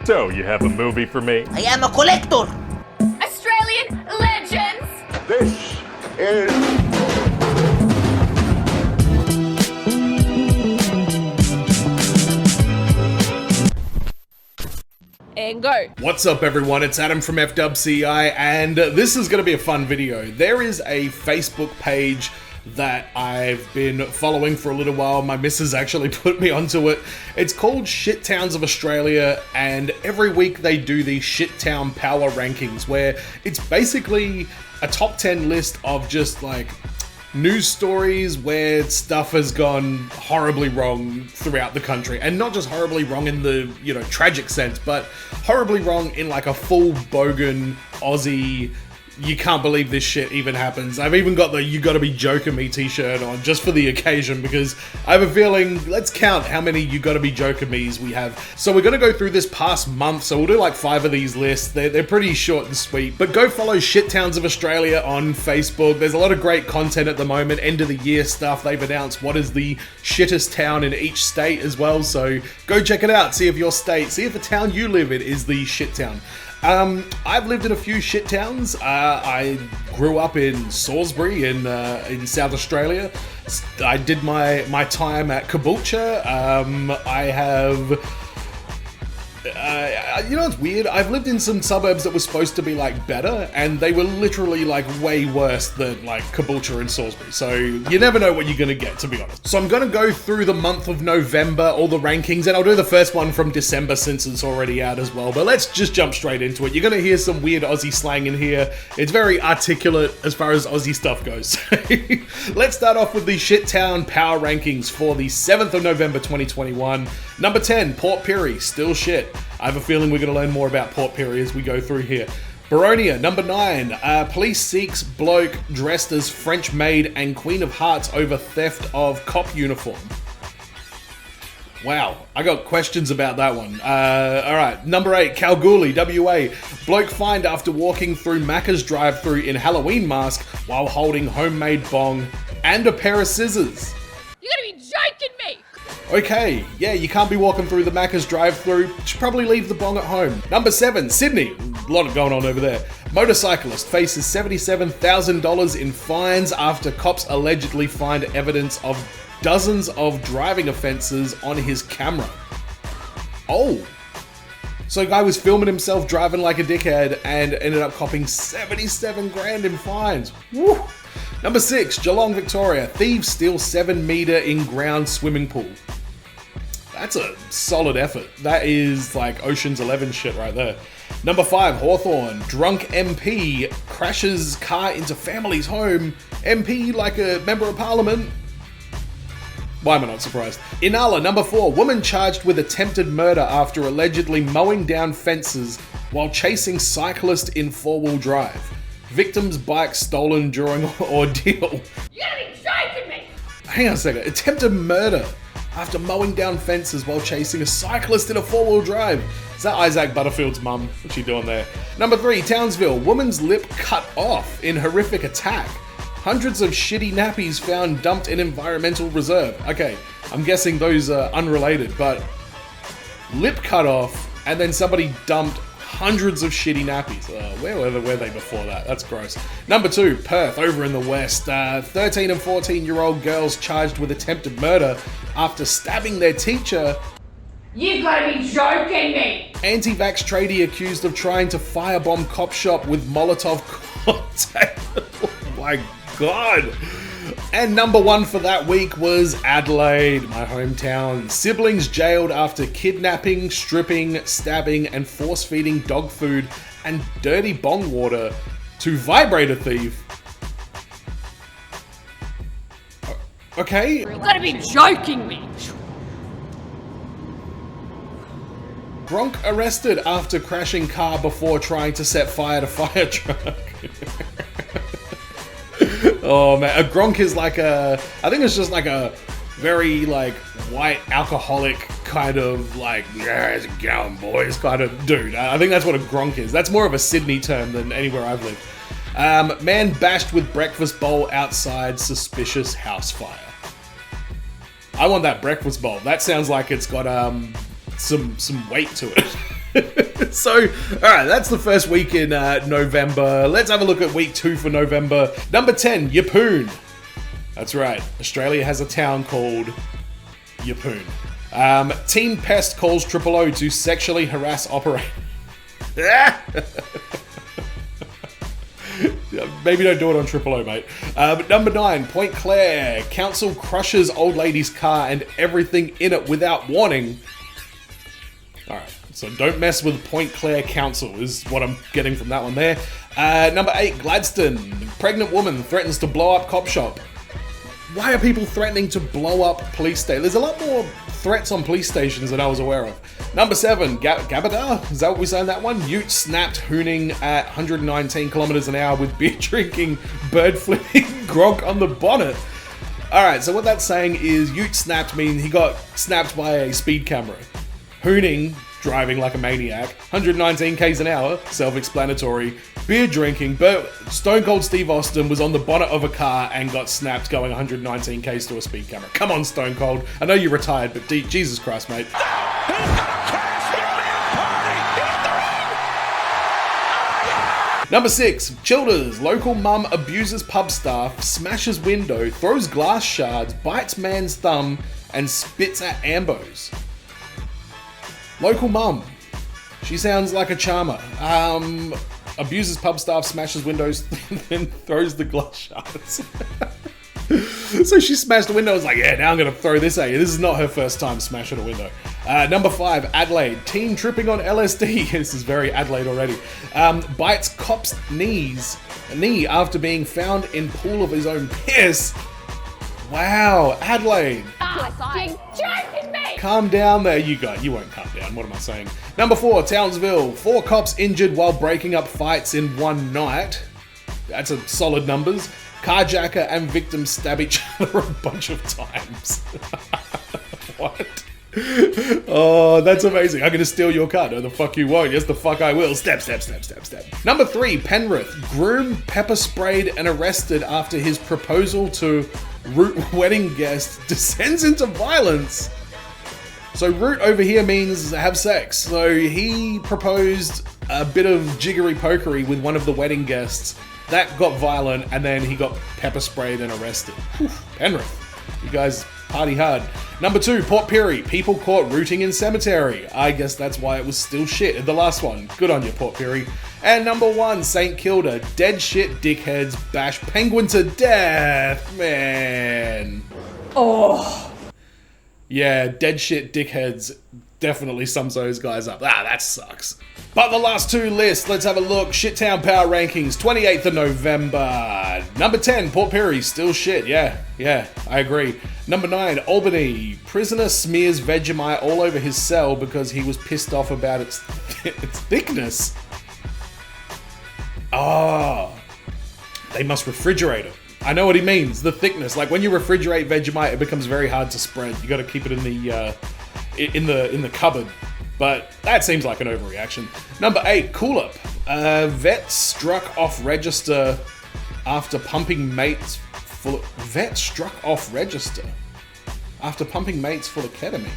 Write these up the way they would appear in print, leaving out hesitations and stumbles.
So, you have a movie for me? I am a collector. Australian legends. This is... And go. What's up everyone, it's Adam from FWCI and this is going to be a fun video. There is a Facebook page that I've been following for a little while. My missus actually put me onto it. It's called Shit Towns of Australia, and every week they do these Shit Town Power Rankings where it's basically a top 10 list of just like news stories where stuff has gone horribly wrong throughout the country. And not just horribly wrong in the, tragic sense, but horribly wrong in like a full bogan Aussie, you can't believe this shit even happens. I've even got the "You Gotta Be Joking Me" t-shirt on just for the occasion because I have a feeling, let's count how many "You Gotta Be Joking Me's" we have. So we're gonna go through this past month, so we'll do like 5 of these lists. They're pretty short and sweet, but go follow Shit Towns of Australia on Facebook. There's a lot of great content at the moment, end of the year stuff. They've announced what is the shittest town in each state as well, so go check it out, see if your state, see if the town you live in is the shit town. I've lived in a few shit towns. I grew up in Salisbury in South Australia. I did my time at Caboolture. I have... it's weird. I've lived in some suburbs that were supposed to be like better, and they were literally like way worse than like Caboolture and Salisbury. So you never know what you're gonna get, to be honest. So I'm gonna go through the month of November, all the rankings, and I'll do the first one from December since it's already out as well. But let's just jump straight into it. You're gonna hear some weird Aussie slang in here. It's very articulate as far as Aussie stuff goes. Let's start off with the Shit Town Power Rankings for the 7th of November 2021. Number 10, Port Pirie, still shit. I have a feeling we're going to learn more about Port Pirie as we go through here. Boronia, number 9. Police seeks bloke dressed as French maid and Queen of Hearts over theft of cop uniform. Wow, I got questions about that one. Alright, number 8, Kalgoorlie, WA. Bloke fined after walking through Macca's drive-thru in Halloween mask while holding homemade bong and a pair of scissors. You gotta be joking me! Okay, yeah, you can't be walking through the Macca's drive-thru. Should probably leave the bong at home. Number 7, Sydney. A lot going on over there. Motorcyclist faces $77,000 in fines after cops allegedly find evidence of dozens of driving offences on his camera. Oh. So a guy was filming himself driving like a dickhead and ended up copping 77 grand in fines. Woo! Number 6, Geelong, Victoria. Thieves steal 7-metre in-ground swimming pool. That's a solid effort. That is like Ocean's 11 shit right there. Number 5, Hawthorn. Drunk MP crashes car into family's home. MP like a member of parliament. Why am I not surprised? Inala, number 4. Woman charged with attempted murder after allegedly mowing down fences while chasing cyclist in 4-wheel drive. Victim's bike stolen during ordeal. You gotta be joking me! Hang on a second. Attempted murder after mowing down fences while chasing a cyclist in a 4-wheel drive. Is that Isaac Butterfield's mum? What's she doing there? Number 3, Townsville. Woman's lip cut off in horrific attack. Hundreds of shitty nappies found dumped in environmental reserve. Okay, I'm guessing those are unrelated, but lip cut off and then somebody dumped hundreds of shitty nappies. Where were they before that? That's gross. Number 2, Perth, over in the west. 13 and 14-year-old girls charged with attempted murder after stabbing their teacher. You gotta be joking me! Anti-vax tradie accused of trying to firebomb cop shop with Molotov cocktail. Oh my god. And number 1 for that week was Adelaide, my hometown. Siblings jailed after kidnapping, stripping, stabbing, and force-feeding dog food and dirty bong water to vibrator thief. Okay. You gotta be joking me! Gronk arrested after crashing car before trying to set fire to fire truck. Oh man, a Gronk is like I think it's just like a very like white alcoholic kind of like, yeah, it's going boys kind of dude. I think that's what a Gronk is. That's more of a Sydney term than anywhere I've lived. Man bashed with breakfast bowl outside suspicious house fire. I want that breakfast bowl. That sounds like it's got some weight to it. So, alright, that's the first week in November. Let's have a look at week 2 for November. Number 10, Yeppoon. That's right, Australia has a town called Yeppoon. Teen Pest calls Triple O to sexually harass operator. Maybe don't do it on Triple O, mate. Number 9, Point Clare. Council crushes old lady's car and everything in it without warning. Alright, so don't mess with Point Clare Council is what I'm getting from that one there. Number 8, Gladstone. Pregnant woman threatens to blow up cop shop. Why are people threatening to blow up police stations? There's a lot more threats on police stations than I was aware of. Number 7, Gabbadah? Is that what we say in that one? Ute snapped hooning at 119 kilometers an hour with beer drinking, bird flipping grog on the bonnet. Alright, so what that's saying is Ute snapped means he got snapped by a speed camera. Hooning, driving like a maniac, 119 k's an hour, self-explanatory. Beer drinking, but Stone Cold Steve Austin was on the bonnet of a car and got snapped going 119 k's to a speed camera. Come on, Stone Cold. I know you're retired, but Jesus Christ, mate. Number 6, Childers. Local mum abuses pub staff, smashes window, throws glass shards, bites man's thumb, and spits at Ambos. Local mum. She sounds like a charmer. Abuses pub staff, smashes windows, then throws the glass shards. So she smashed the window. I was like, yeah, now I'm going to throw this at you. This is not her first time smashing a window. Number 5, Adelaide. Teen tripping on LSD. This is very Adelaide already. Bites cop's knee after being found in pool of his own piss. Wow, Adelaide. You're joking me! Calm down there. You won't calm down. What am I saying? Number 4, Townsville. 4 cops injured while breaking up fights in one night. That's a solid numbers. Carjacker and victim stab each other a bunch of times. What? Oh, that's amazing. I'm going to steal your car. No, the fuck you won't. Yes, the fuck I will. Step. Number 3, Penrith. Groom pepper sprayed and arrested after his proposal to root wedding guest descends into violence. So root over here means have sex. So he proposed a bit of jiggery pokery with one of the wedding guests. That got violent, and then he got pepper sprayed and arrested. Whew, Penrith, you guys party hard. Number 2, Port Pirie. People caught rooting in cemetery. I guess that's why it was still shit in the last one. Good on you, Port Pirie. And number 1, St Kilda. Dead shit dickheads bash penguin to death. Man. Oh. Yeah, dead shit dickheads definitely sums those guys up. That sucks. But the last 2 lists, let's have a look. Shittown Power Rankings, 28th of November. Number 10, Port Pirie, still shit. Yeah, I agree. Number 9, Albany. Prisoner smears Vegemite all over his cell because he was pissed off about its thickness. Oh, they must refrigerate it. I know what he means, the thickness. Like when you refrigerate Vegemite, it becomes very hard to spread. You got to keep it in the cupboard. But that seems like an overreaction. Number 8, Coolup. Vet struck off register after pumping mates full of... Vet struck off register after pumping mates full of ketamine.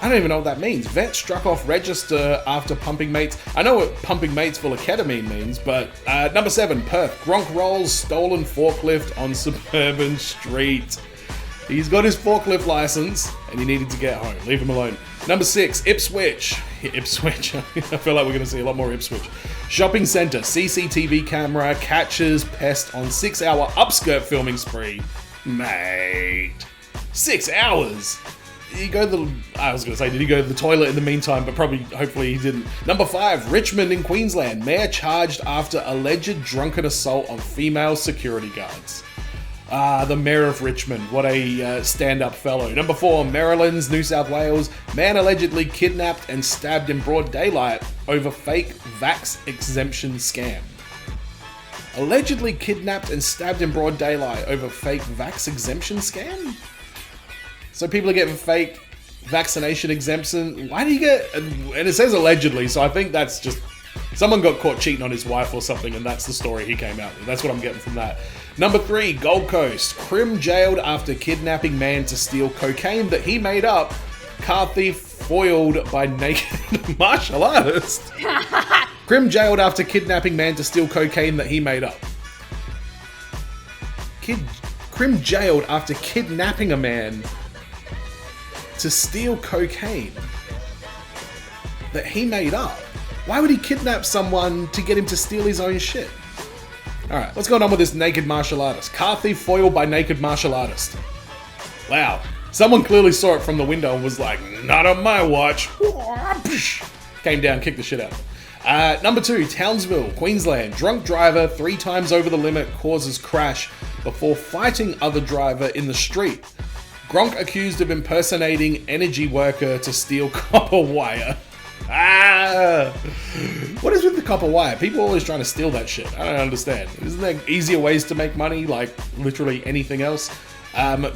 I don't even know what that means. Vet struck off register after pumping mates. I know what pumping mates full of ketamine means, but number 7, Perth. Gronk rolls stolen forklift on suburban street. He's got his forklift license and he needed to get home. Leave him alone. Number 6, Ipswich. Ipswich. I feel like we're going to see a lot more Ipswich. Shopping centre. CCTV camera catches pest on 6-hour upskirt filming spree. Mate. 6 hours. Did he go to the toilet in the meantime, but hopefully he didn't. Number 5, Richmond in Queensland. Mayor charged after alleged drunken assault on female security guards. The Mayor of Richmond, what a stand-up fellow. Number 4, Merrylands, New South Wales. Man allegedly kidnapped and stabbed in broad daylight over fake vax exemption scam. Allegedly kidnapped and stabbed in broad daylight over fake vax exemption scam? So people are getting fake vaccination exemption. Why do you get... And it says allegedly, so I think that's just... Someone got caught cheating on his wife or something, and that's the story he came out with. That's what I'm getting from that. Number 3, Gold Coast. Crim jailed after kidnapping man to steal cocaine that he made up. Car thief foiled by naked martial artist. Crim jailed after kidnapping man to steal cocaine that he made up. Crim jailed after kidnapping a man to steal cocaine that he made up. Why would he kidnap someone to get him to steal his own shit? Alright, what's going on with this naked martial artist? Car thief foiled by naked martial artist. Wow. Someone clearly saw it from the window and was like, not on my watch. Came down, kicked the shit out. Number 2, Townsville, Queensland. Drunk driver 3 times over the limit causes crash before fighting other driver in the street. Gronk accused of impersonating energy worker to steal copper wire. What is with the copper wire? People are always trying to steal that shit. I don't understand. Isn't there easier ways to make money, like literally anything else?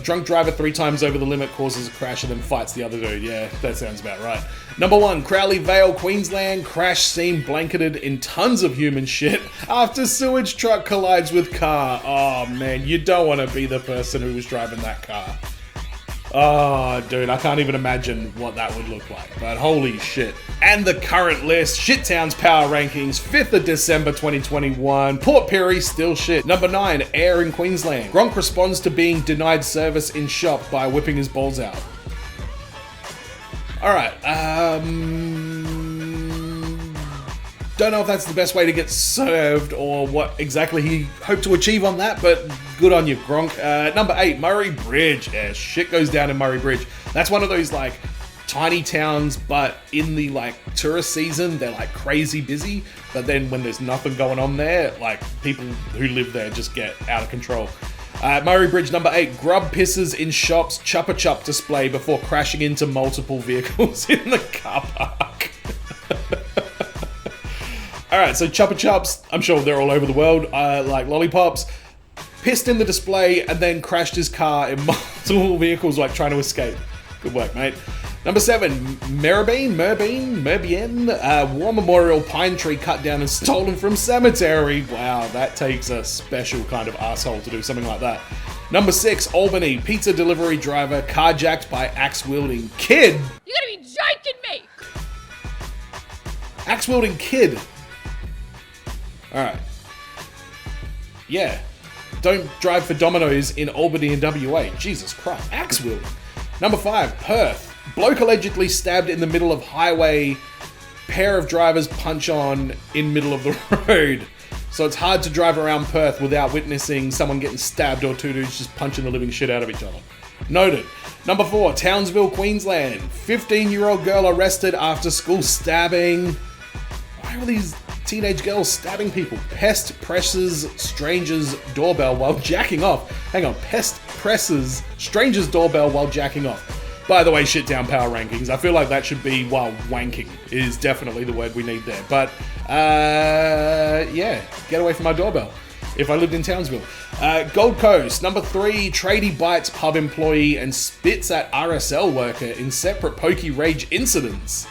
Drunk driver 3 times over the limit causes a crash and then fights the other dude. Yeah, that sounds about right. Number 1, Crowley Vale, Queensland. Crash scene blanketed in tons of human shit after sewage truck collides with car. Oh man, you don't want to be the person who was driving that car. Oh, dude, I can't even imagine what that would look like, but holy shit. And the current list, Shit Town's Power Rankings, 5th of December 2021, Port Pirie, still shit. Number 9, Ayr in Queensland. Gronk responds to being denied service in shop by whipping his balls out. Alright, don't know if that's the best way to get served or what exactly he hoped to achieve on that, but good on you, Gronk. Number 8, Murray Bridge. Yeah, shit goes down in Murray Bridge. That's one of those, like, tiny towns, but in the, like, tourist season, they're, like, crazy busy. But then when there's nothing going on there, like, people who live there just get out of control. Murray Bridge, number 8, grub pisses in shops, Chupa Chup display before crashing into multiple vehicles in the car park. Alright, so Chupa Chups, I'm sure they're all over the world, like lollipops, pissed in the display and then crashed his car in multiple vehicles, like trying to escape. Good work, mate. Number 7, Merbein, War Memorial pine tree cut down and stolen from cemetery. Wow, that takes a special kind of asshole to do something like that. Number 6, Albany, pizza delivery driver carjacked by axe-wielding kid. You gotta be joking me! Axe-wielding kid. Alright. Yeah. Don't drive for Domino's in Albany and WA. Jesus Christ. Axe wielding. Number 5, Perth. Bloke allegedly stabbed in the middle of highway. Pair of drivers punch on in middle of the road. So it's hard to drive around Perth without witnessing someone getting stabbed or 2 dudes just punching the living shit out of each other. Noted. Number 4, Townsville, Queensland. 15-year-old girl arrested after school stabbing. Why were these teenage girls stabbing people? Pest presses stranger's doorbell while jacking off. Hang on, pest presses stranger's doorbell while jacking off. By the way, shit down power rankings. I feel like that should be while wanking is definitely the word we need there. But, yeah, get away from my doorbell if I lived in Townsville. Gold Coast, number 3, tradie bites pub employee and spits at RSL worker in separate pokey rage incidents.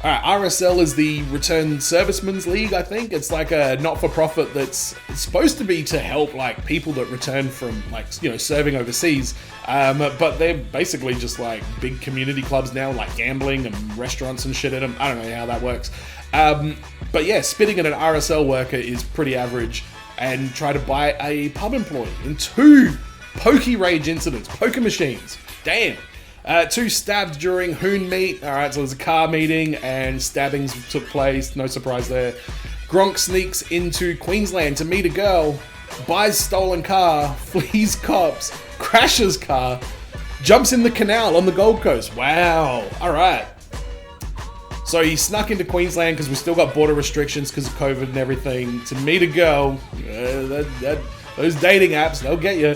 Alright, RSL is the Returned Servicemen's League, I think. It's like a not-for-profit that's supposed to be to help, like, people that return from, like, you know, serving overseas. But they're basically just, like, big community clubs now, like gambling and restaurants and shit in them. I don't know how that works. But yeah, spitting at an RSL worker is pretty average. And try to buy a pub employee in 2 pokey rage incidents. Poker machines. Damn. 2 stabbed during Hoon meet. Alright, so there's a car meeting and stabbings took place. No surprise there. Gronk sneaks into Queensland to meet a girl, buys stolen car, flees cops, crashes car, jumps in the canal on the Gold Coast. Wow. Alright. So he snuck into Queensland because we still got border restrictions because of COVID and everything to meet a girl. Those dating apps, they'll get you.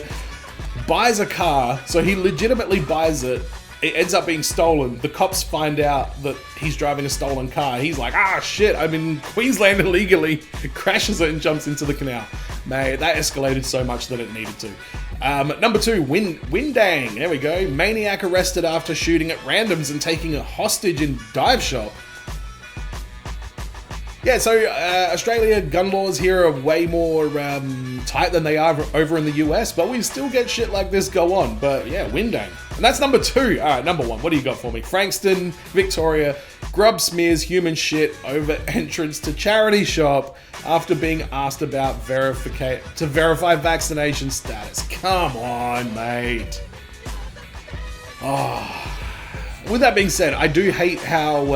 Buys a car, so he legitimately buys it. It ends up being stolen. The cops find out that he's driving a stolen car. He's like, ah, shit, I'm in Queensland illegally. Crashes it and jumps into the canal. Mate, that escalated so much that it needed to. Number 2, Windang. There we go. Maniac arrested after shooting at randoms and taking a hostage in dive shop. yeah, so Australia gun laws here are way more tight than they are over in the US, but we still get shit like this go on. But yeah, Windang. And that's number 2. All right, number 1. What do you got for me? Frankston, Victoria. Grub smears human shit over entrance to charity shop after being asked about verify vaccination status. Come on, mate. Oh. With that being said, I do hate how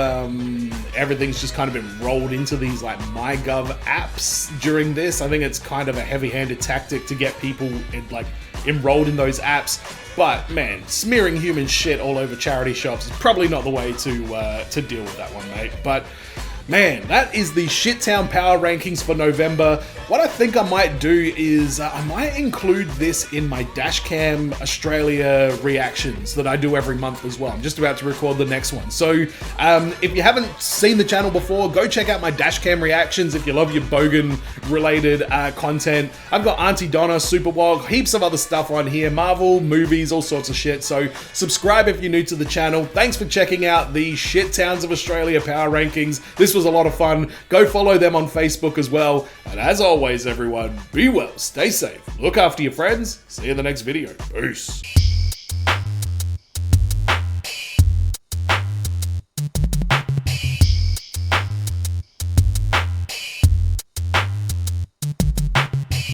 everything's just kind of been rolled into these like MyGov apps during this. I think it's kind of a heavy-handed tactic to get people enrolled in those apps. But man, smearing human shit all over charity shops is probably not the way to deal with that one, mate. But man, that is the Shittown Power Rankings for November. What I think I might do is I might include this in my Dashcam Australia reactions that I do every month as well. I'm just about to record the next one. So if you haven't seen the channel before, go check out my Dashcam reactions if you love your Bogan related content. I've got Auntie Donna, Superwog, heaps of other stuff on here, Marvel, movies, all sorts of shit. So subscribe if you're new to the channel. Thanks for checking out the Shit Towns of Australia Power Rankings. This was a lot of fun. Go follow them on Facebook as well. And as always, everyone, be well, stay safe, look after your friends. See you in the next video. Peace.